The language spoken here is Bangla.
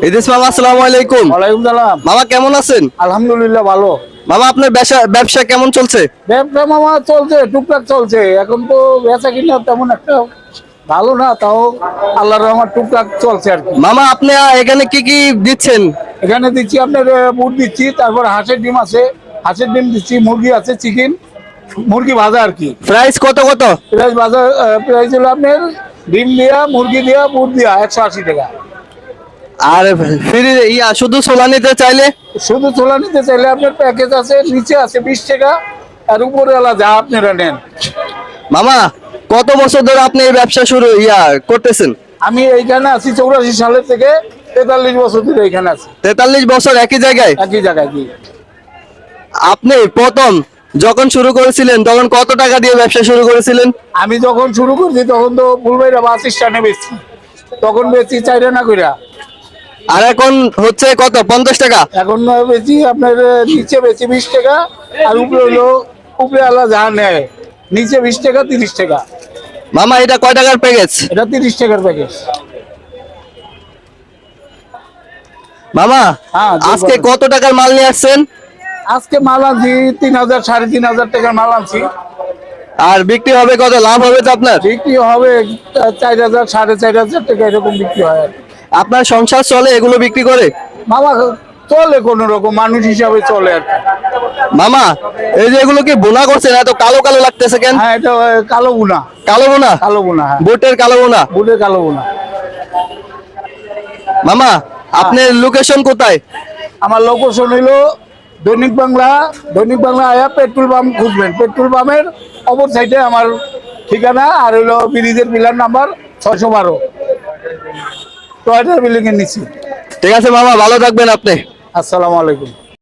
ইদ্রিস মামা, আসসালামু আলাইকুম। ওয়ালাইকুম সালাম। মামা কেমন আছেন? আলহামদুলিল্লাহ ভালো। মামা আপনার ব্যবসা কেমন চলছে? ব্যবসা মামা চলছে, টুকটাক চলছে। এখন তো বেচা কিনা তেমন একটা ভালো না, তাও আল্লাহর রহমত টুকটাক চলছে আর কি। মামা আপনি এখানে কি কি দিচ্ছেন? এখানে দিচ্ছি আপনার বুট দিচ্ছি, তারপর হাঁসের ডিম আছে, হাঁসের ডিম দিচ্ছি, মুরগি আছে, চিকেন, মুরগি ভাজা আর কি। প্রাইস কত কত? প্রাইস ভাজা প্রাইস হলো আপনার ডিম দিয়া, মুরগি দিয়া, বুট দিয়া 180 টাকা। আর ফ্রি শুধু ছোলা নিতে চাইলে? শুধু ছোলা নিতে চাইলে আপনার প্যাকেজ আছে, নিচে আছে 20 টাকা, আর উপরে আলা যা আপনারা নেন। মামা কত বছর ধরে আপনি এই ব্যবসা শুরু করতেছেন? আমি এইখানে আছি 84 সালের থেকে, 43 বছর ধরে এইখানে আছি। 43 বছর একই জায়গায়? একই জায়গায়। কি আপনি প্রথম যখন শুরু করেছিলেন তখন কত টাকা দিয়ে ব্যবসা শুরু করেছিলেন? আমি যখন শুরু করছি তখন তো ফুলবাইরা বাস স্ট্যান্ডে বেচছি, তখন বেচছি 4 আনা কইরা। আর এখন হচ্ছে কত, 50 টাকা? এখন বেচি আপনার নিচে বেচি 20 টাকা, আর উপরে হলো উপরে আলা যা নেয়, নিচে 20 টাকা, 30 টাকা। মামা এটা কয় টাকার প্যাকেজ? এটা 30 টাকার প্যাকেজ। মামা হ্যাঁ, আজকে কত টাকার মাল নিয়ে আসছেন? আজকে মাল আনছি 3000, 3500 টাকার মাল আনছি। আর বিক্রি হবে কত, লাভ হবে তো আপনার? বিক্রি হবে 4000, 4500 টাকা এরকম বিক্রি হয় আর কি। আপনার সংসার চলে এগুলো বিক্রি করে? মামা চলে, কোন রকম মানুষ হিসাবে চলে আর কি। মামা এই যে এগুলো কি বোনা করছেন, এত কালো কালো লাগতেছে কেন? হ্যাঁ, এটা কালো বুনা। কালো বোনা? কালো বুনা, হ্যাঁ, বুটের কালো বোনা? বুটের কালো বুনা। মামা আপনার লোকেশন কোথায়? আমার লোকেশন হইলো দৈনিক বাংলা। দৈনিক বাংলা আয়া পেট্রোল পাম্প খুঁজবেন, পেট্রোল পাম্পের অপর সাইডে আমার ঠিকানা। আর হইলো ব্রিজের পিলার নাম্বার 612, টয়টার বিল্ডিং এর নিচে। ঠিক আছে মামা, ভালো থাকবেন আপনি। আসসালামু আলাইকুম।